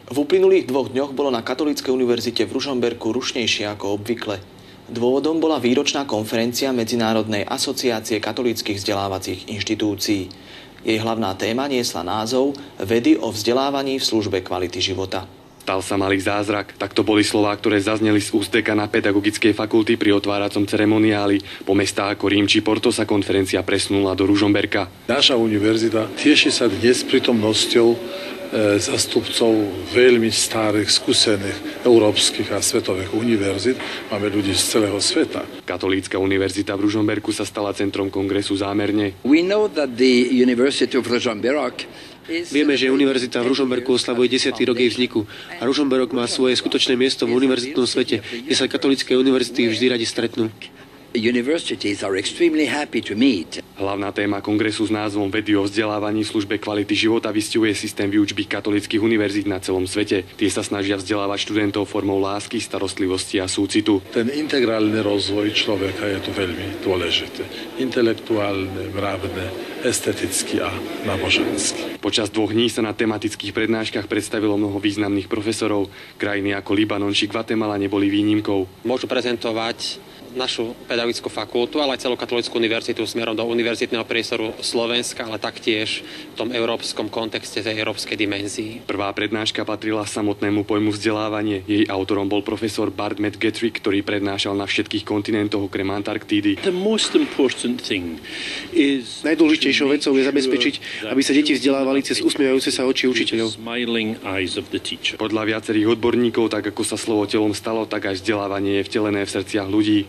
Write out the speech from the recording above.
V uplynulých 2 dňoch bolo na Katolíckej univerzite v Ružomberku rušnejšie ako obvykle. Dôvodom bola výročná konferencia Medzinárodnej asociácie katolíckych vzdelávacích inštitúcií. Jej hlavná téma niesla názov Vedy o vzdelávaní v službe kvality života. Stal sa malý zázrak. Takto boli slová, ktoré zazneli z úst dekana pedagogickej fakulty pri otváracom ceremoniáli. Po mestách ako Rím či Porto sa konferencia presunula do Ružomberka. Naša univerzita teší sa dnes prítomnosťou zastupcov veľmi starých, skúsených európskych a svetových univerzít. Máme ľudí z celého sveta. Katolícka univerzita v Ružomberku sa stala centrom kongresu zámerne. We know that the University of Ružomberok Vieme, že univerzita v Ružomberku oslavuje 10. rok jej vzniku a Ružomberok má svoje skutočné miesto v univerzitnom svete, kde sa katolícke univerzity vždy radi stretnú. Universities are extremely happy to meet. Hlavná téma kongresu s názvom Vedy o vzdelávaní v službe kvality života vystihuje systém výučby katolíckych univerzít na celom svete. Tie sa snažia vzdelávať študentov formou lásky, starostlivosti a súcitu. Ten integrálny rozvoj človeka je tu veľmi dôležitý. Intelektuálne, mravné, estetický a náboženský. Počas 2 dní sa na tematických prednáškach predstavilo mnoho významných profesorov. Krajiny ako Libanon či Guatemala neboli výnimkou. Môžu prezentovať našu pedagogickú fakultu, ale aj celú katolícku univerzitu smerom do univerzitného priestoru Slovenska, ale taktiež v tom európskom kontexte, tej európskej dimenzii. Prvá prednáška patrila samotnému pojmu vzdelávanie. Jej autorom bol profesor Bart McGettrick, ktorý prednášal na všetkých kontinentoch okrem Antarktídy. Najdôležitejšou vecou je zabezpečiť, aby sa deti vzdelávali cez usmievajúce sa oči učiteľov. Podľa viacerých odborníkov, tak ako sa slovo telom stalo, tak aj vzdelávanie je vtelené v srdciach ľudí.